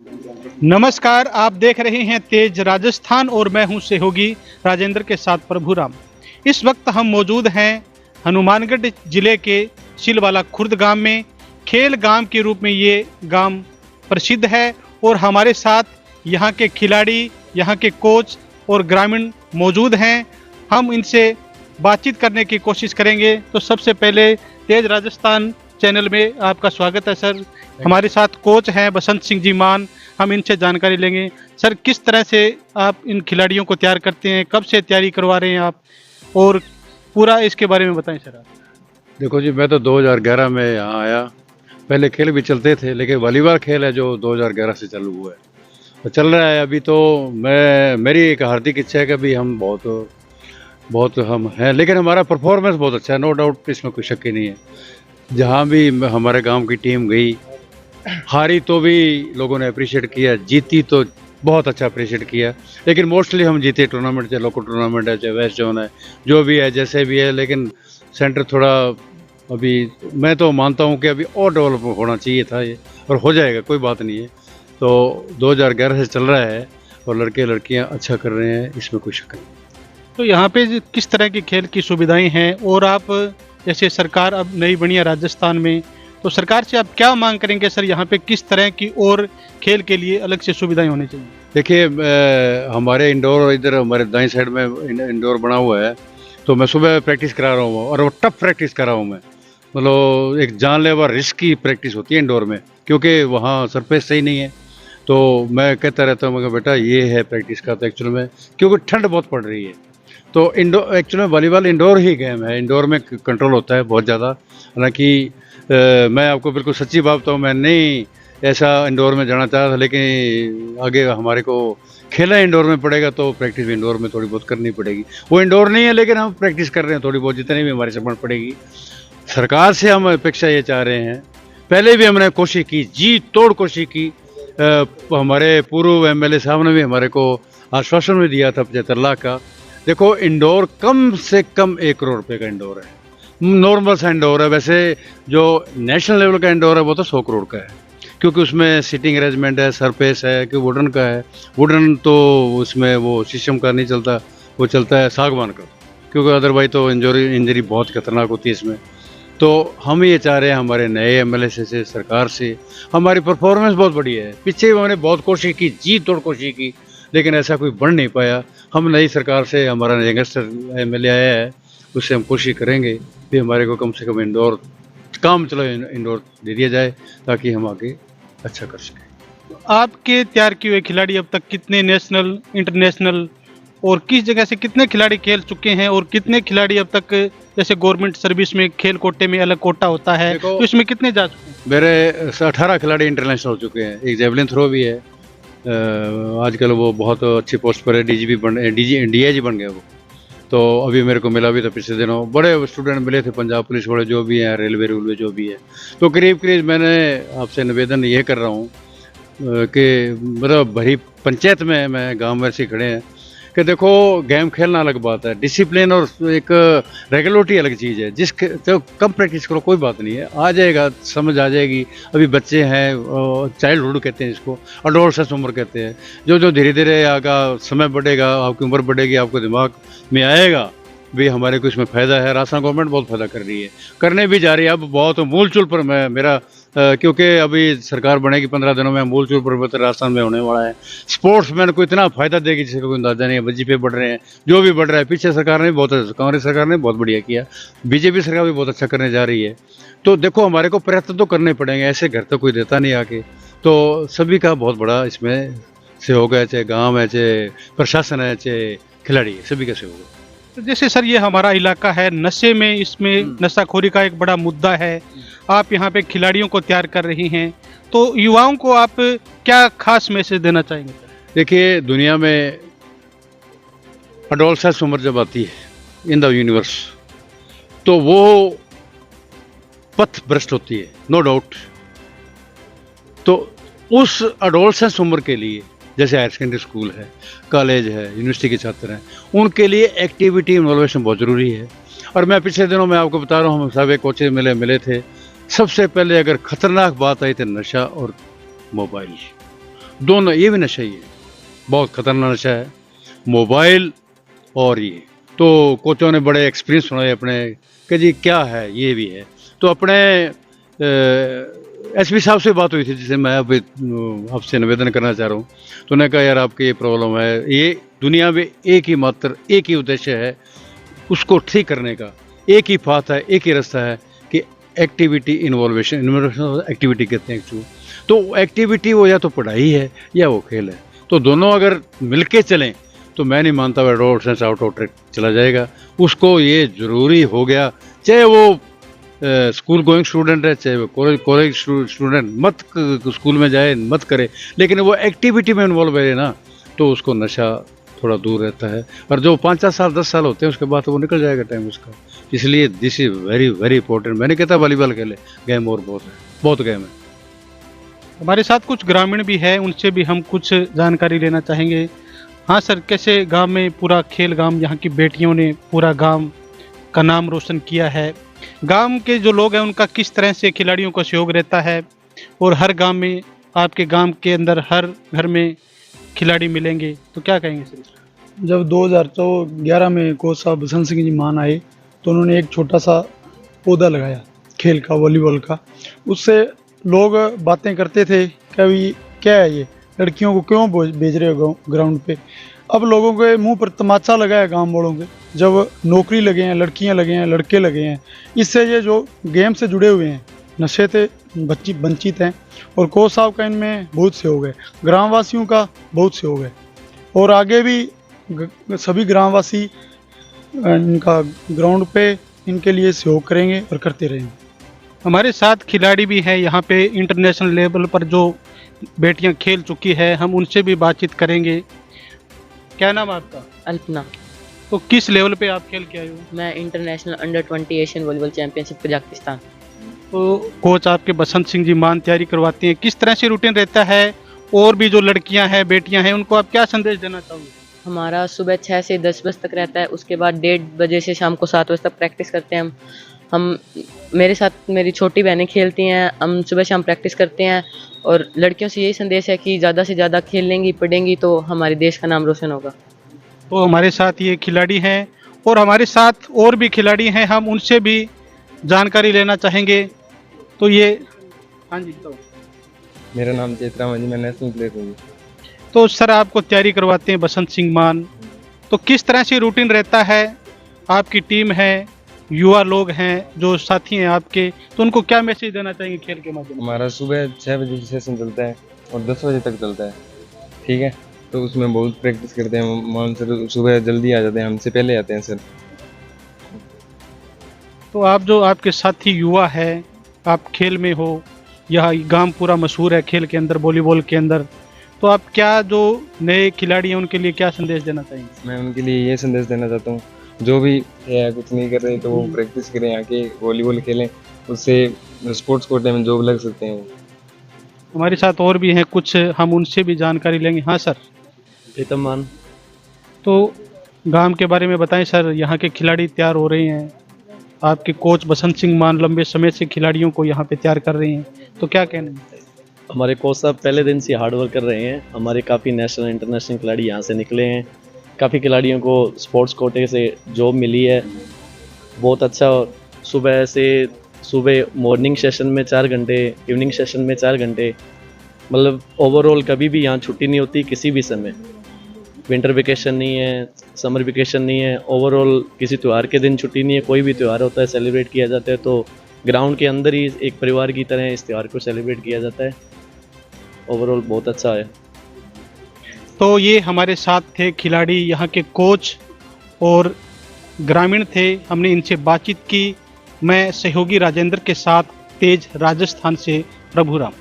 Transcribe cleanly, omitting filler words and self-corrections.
नमस्कार, आप देख रहे हैं तेज राजस्थान और मैं हूं सहयोगी राजेंद्र के साथ प्रभुराम। इस वक्त हम मौजूद हैं हनुमानगढ़ जिले के सिलवाला खुर्द गांव में। खेल गांव के रूप में ये गांव प्रसिद्ध है और हमारे साथ यहां के खिलाड़ी, यहां के कोच और ग्रामीण मौजूद हैं। हम इनसे बातचीत करने की कोशिश करेंगे। तो सबसे पहले तेज राजस्थान चैनल में आपका स्वागत है सर। हमारे साथ कोच हैं बसंत सिंह जी मान। हम इनसे जानकारी लेंगे। सर, किस तरह से आप इन खिलाड़ियों को तैयार करते हैं, कब से तैयारी करवा रहे हैं आप, और पूरा इसके बारे में बताएं सर आप। देखो जी, मैं तो 2011 में यहाँ आया। पहले खेल भी चलते थे, लेकिन वॉलीबॉल खेल है जो 2011 से चालू हुआ है, तो चल रहा है अभी। तो मेरी एक हार्दिक इच्छा है कि अभी हम बहुत बहुत हम हैं, लेकिन हमारा परफॉर्मेंस बहुत अच्छा है, नो डाउट, इसमें कोई शक ही नहीं है। जहाँ भी हमारे गांव की टीम गई, हारी तो भी लोगों ने अप्रिशिएट किया, जीती तो बहुत अच्छा अप्रिशिएट किया। लेकिन मोस्टली हम जीते टूर्नामेंट, चाहे लोकल टूर्नामेंट है, चाहे वेस्ट जोन है, जो भी है, जैसे भी है। लेकिन सेंटर थोड़ा अभी, मैं तो मानता हूँ कि अभी और डेवलप होना चाहिए था ये, और हो जाएगा, कोई बात नहीं है। तो 2011 से चल रहा है और लड़के लड़कियाँ अच्छा कर रहे हैं, इसमें कोई शक नहीं। तो यहाँ पे किस तरह की खेल की सुविधाएं हैं, और आप जैसे सरकार अब नई बनी है राजस्थान में, तो सरकार से आप क्या मांग करेंगे सर? यहाँ पे किस तरह की और खेल के लिए अलग से सुविधाएं होनी चाहिए? देखिए, हमारे इंडोर, इधर हमारे दाईं साइड में इंडोर बना हुआ है, तो मैं सुबह प्रैक्टिस करा रहा हूँ, और वो टफ प्रैक्टिस कर रहा हूँ मैं। मतलब एक जानलेवा रिस्क की प्रैक्टिस होती है इंडोर में, क्योंकि वहाँ सरफेस सही नहीं है। तो मैं कहता रहता हूँ, मैं बेटा ये है प्रैक्टिस का, तो एक्चुअल में क्योंकि ठंड बहुत पड़ रही है, तो इंडोर, एक्चुअल में वॉलीबॉल इंडोर ही गेम है, इंडोर में कंट्रोल होता है बहुत ज़्यादा। हालांकि मैं आपको बिल्कुल सच्ची बात बताऊँ, मैं नहीं ऐसा इंडोर में जाना चाहा था, लेकिन आगे हमारे को खेलना इंडोर में पड़ेगा, तो प्रैक्टिस भी इंडोर में थोड़ी बहुत करनी पड़ेगी। वो इंडोर नहीं है, लेकिन हम प्रैक्टिस कर रहे हैं थोड़ी बहुत, जितनी भी हमारी समझ पड़ेगी। सरकार से हम अपेक्षा ये चाह रहे हैं, पहले भी हमने कोशिश की, जी तोड़ कोशिश की। हमारे पूर्व एमएलए साहब ने भी हमारे को आश्वासन भी दिया था 75 लाख का। देखो, इंडोर कम से कम 1 करोड़ रुपए का इंडोर है, नॉर्मल सा इंडोर है। वैसे जो नेशनल लेवल का इंडोर है वो तो 100 करोड़ का है, क्योंकि उसमें सीटिंग अरेंजमेंट है, सरफेस है, कि वुडन का है। वुडन तो उसमें वो शीशम का नहीं चलता, वो चलता है सागवान का, क्योंकि अदरवाइज तो इंजरी बहुत खतरनाक होती है इसमें। तो हम ये चाह रहे हैं हमारे नए एमएलए से, सरकार से, हमारी परफॉर्मेंस बहुत बढ़िया है। पीछे हमने बहुत कोशिश की, जी तोड़ कोशिश की, लेकिन ऐसा कोई बढ़ नहीं पाया। हम नई सरकार से, हमारा यंगस्टर एमएलए आया है, उससे हम कोशिश करेंगे कि हमारे को कम से कम इंडोर काम चलो इंडोर दे दिया जाए, ताकि हम आगे अच्छा कर सकें। आपके तैयार किए हुए खिलाड़ी अब तक कितने नेशनल, इंटरनेशनल और किस जगह से कितने खिलाड़ी खेल चुके हैं, और कितने खिलाड़ी अब तक, जैसे गवर्नमेंट सर्विस में खेल कोटे में अलग कोटा होता है, तो इसमें कितने जा चुके हैं? मेरे 18 खिलाड़ी इंटरनेशनल हो चुके हैं। एक जेवलिन थ्रो भी है, आजकल वो बहुत अच्छी पोस्ट पर है, डीजीपी बन, डीआईजी बन गया वो। तो अभी मेरे को मिला भी था पिछले दिनों, बड़े स्टूडेंट मिले थे, पंजाब पुलिस वाले जो भी हैं, रेलवे जो भी है। तो करीब करीब मैंने आपसे निवेदन ये कर रहा हूँ कि मतलब भरी पंचायत में, मैं गांव में से खड़े हैं, कि देखो, गेम खेलना अलग बात है, डिसिप्लिन और एक रेगुलरिटी अलग चीज़ है। तो कम प्रैक्टिस करो, कोई बात नहीं है, आ जाएगा, समझ आ जाएगी। अभी बच्चे हैं, चाइल्डहुड कहते हैं इसको, अडोलसेंस उम्र कहते हैं। जो धीरे धीरे आगा समय बढ़ेगा, आपकी उम्र बढ़ेगी, आपको दिमाग में आएगा भी हमारे को इसमें फ़ायदा है। राजस्थान गवर्नमेंट बहुत फ़ायदा कर रही है, करने भी जा रही है। अब बहुत मूल चूल पर मेरा क्योंकि अभी सरकार बनेगी 15 दिनों में, मूल चूल परिवर्तन राजस्थान में होने वाला है। स्पोर्ट्समैन को इतना फ़ायदा देगी जिसका कोई अंदाजा नहीं है। वजीफे बढ़ रहे हैं, जो भी बढ़ रहा है। पीछे सरकार ने बहुत, कांग्रेस सरकार ने बहुत बढ़िया किया, बीजेपी सरकार भी बहुत अच्छा करने जा रही है। तो देखो, हमारे को प्रयत्न तो करने पड़ेंगे, ऐसे घर तो कोई देता नहीं आके। तो सभी का बहुत बड़ा इसमें सहयोग है, चाहे गाँव है, चाहे प्रशासन है, चाहे खिलाड़ी है, सभी का सहयोग है। तो जैसे सर, ये हमारा इलाका है नशे में, इसमें नशाखोरी का एक बड़ा मुद्दा है। आप यहाँ पे खिलाड़ियों को तैयार कर रही हैं, तो युवाओं को आप क्या खास मैसेज देना चाहेंगे? देखिए, दुनिया में अडोलसेंस उम्र जब आती है इन द यूनिवर्स, तो वो पथ भ्रष्ट होती है, नो डाउट। तो उस अडोलसेंस उम्र के लिए, जैसे हायर सेकेंडरी स्कूल है, कॉलेज है, यूनिवर्सिटी के छात्र हैं, उनके लिए एक्टिविटी इन्वॉल्वेशन बहुत ज़रूरी है। और मैं पिछले दिनों में आपको बता रहा हूँ, हम सब कोचेज मिले थे। सबसे पहले अगर खतरनाक बात आई तो नशा और मोबाइल, दोनों ये भी नशा ही है, बहुत खतरनाक नशा है, मोबाइल और ये। तो कोचों ने बड़े एक्सपीरियंस सुनाए अपने कि जी क्या है, ये भी है। तो अपने एसपी साहब से बात हुई थी, जिसे मैं अभी आपसे निवेदन करना चाह रहा हूँ। तो उन्होंने कहा यार आपकी ये प्रॉब्लम है, ये दुनिया में एक ही मात्र एक ही उद्देश्य है उसको ठीक करने का, एक ही पाथ है, एक ही रास्ता है कि एक्टिविटी इन्वॉल्वेशन एक्टिविटी कहते हैं एक्चुअली। तो एक्टिविटी वो या तो पढ़ाई है या वो खेल है, तो दोनों अगर मिलके चलें तो मैं नहीं मानता वह road sense out of track चला जाएगा। उसको ये ज़रूरी हो गया, चाहे वो स्कूल गोइंग स्टूडेंट है, चाहे वो कॉलेज स्टूडेंट, मत स्कूल में जाए मत करे, लेकिन वो एक्टिविटी में इन्वॉल्व है ना, तो उसको नशा थोड़ा दूर रहता है। और जो 5-4 साल 10 साल होते हैं उसके बाद तो वो निकल जाएगा टाइम उसका। इसलिए this is very very important. मैंने कहता वॉलीबॉल खेले, गेम और बहुत है, बहुत गेम है। हमारे साथ कुछ ग्रामीण भी है, उनसे भी हम कुछ जानकारी लेना चाहेंगे। हाँ सर, कैसे गांव में पूरा खेल गांव, यहाँ की बेटियों ने पूरा गांव का नाम रोशन किया है। गांव के जो लोग हैं उनका किस तरह से खिलाड़ियों का सहयोग रहता है, और हर गांव में, आपके गांव के अंदर हर घर में खिलाड़ी मिलेंगे, तो क्या कहेंगे सर? जब 2011 में कोच साहब बसंत सिंह जी मान आए तो उन्होंने एक छोटा सा पौधा लगाया खेल का, वॉलीबॉल का। उससे लोग बातें करते थे कि अभी क्या है ये, लड़कियों को क्यों भेज रहे हो ग्राउंड पे। अब लोगों के मुंह पर तमाचा लगा है गांव वालों के, जब नौकरी लगे हैं, लड़कियां लगे हैं, लड़के लगे हैं। इससे ये जो गेम से जुड़े हुए हैं, नशे से वंचित हैं, और कोच साहब का इनमें बहुत सहयोग है, ग्रामवासियों का बहुत सहयोग है, और आगे भी सभी ग्रामवासी इनका ग्राउंड पे इनके लिए सहयोग करेंगे और करते रहेंगे। हमारे साथ खिलाड़ी भी हैं यहाँ पे, इंटरनेशनल लेवल पर जो बेटियां खेल चुकी है, हम उनसे भी बातचीत करेंगे। क्या नाम है आपका? अल्पना। तो किस लेवल पे आप खेल के आए हो? मैं international under 20 Asian volleyball championship Kazakhstan. तो कोच आपके बसंत सिंह जी मान तैयारी करवाते हैं, किस तरह से रूटीन रहता है? और भी जो लड़कियां हैं, बेटियां हैं, उनको आप क्या संदेश देना चाहोगे? हमारा सुबह 6 से 10 बजे तक रहता है, उसके बाद 1:30 बजे से शाम को 7 बजे तक प्रैक्टिस करते हैं हम। मेरे साथ मेरी छोटी बहनें खेलती हैं, हम सुबह शाम प्रैक्टिस करते हैं। और लड़कियों से यही संदेश है कि ज़्यादा से ज़्यादा खेलेंगी, पढ़ेंगी तो हमारे देश का नाम रोशन होगा। तो हमारे साथ ये खिलाड़ी हैं, और हमारे साथ और भी खिलाड़ी हैं, हम उनसे भी जानकारी लेना चाहेंगे। तो ये, हाँ जी, तो मेरा नाम चेतराम जी, मैं नेशनल प्लेयर हूँ। तो सर आपको तैयारी करवाते हैं बसंत सिंह मान, तो किस तरह से रूटीन रहता है? आपकी टीम है, युवा लोग हैं जो साथी हैं आपके, तो उनको क्या मैसेज देना चाहेंगे खेल के माध्यम से? हमारा सुबह 6 बजे सेशन चलता है और 10 बजे तक चलता है, ठीक है। तो उसमें बहुत प्रैक्टिस करते हैं। मान सर सुबह जल्दी आ जाते हैं, हमसे पहले आते हैं सर। तो आप जो आपके साथी युवा है, आप खेल में हो, यह गांव पूरा मशहूर है खेल के अंदर, वॉलीबॉल के अंदर, तो आप क्या जो नए खिलाड़ी हैं उनके लिए क्या संदेश देना चाहेंगे? मैं उनके लिए ये संदेश देना चाहता हूँ, जो भी है कुछ नहीं कर रहे तो वो प्रैक्टिस करें, आके वॉलीबॉल खेलें, उससे स्पोर्ट्स कोटे में जॉब लग सकते हैं। हमारे साथ और भी हैं कुछ, हम उनसे भी जानकारी लेंगे। हाँ सर, प्रीतम मान। तो गांव के बारे में बताएं सर, यहाँ के खिलाड़ी तैयार हो रहे हैं, आपके कोच बसंत सिंह मान लंबे समय से खिलाड़ियों को यहाँ पे तैयार कर रहे हैं, तो क्या कहना है? हमारे कोच साहब पहले दिन से हार्ड वर्क कर रहे हैं। हमारे काफ़ी नेशनल इंटरनेशनल खिलाड़ी यहाँ से निकले हैं, काफ़ी खिलाड़ियों को स्पोर्ट्स कोटे से जॉब मिली है। बहुत अच्छा। सुबह मॉर्निंग सेशन में 4 घंटे, इवनिंग सेशन में 4 घंटे, मतलब ओवरऑल कभी भी यहाँ छुट्टी नहीं होती किसी भी समय। विंटर वेकेशन नहीं है, समर वेकेशन नहीं है, ओवरऑल किसी त्यौहार के दिन छुट्टी नहीं है। कोई भी त्यौहार होता है, सेलिब्रेट किया जाता है, तो ग्राउंड के अंदर ही एक परिवार की तरह इस त्यौहार को सेलिब्रेट किया जाता है। ओवरऑल बहुत अच्छा है। तो ये हमारे साथ थे खिलाड़ी, यहाँ के कोच और ग्रामीण थे, हमने इनसे बातचीत की। मैं सहयोगी राजेंद्र के साथ तेज, राजस्थान से प्रभुराम।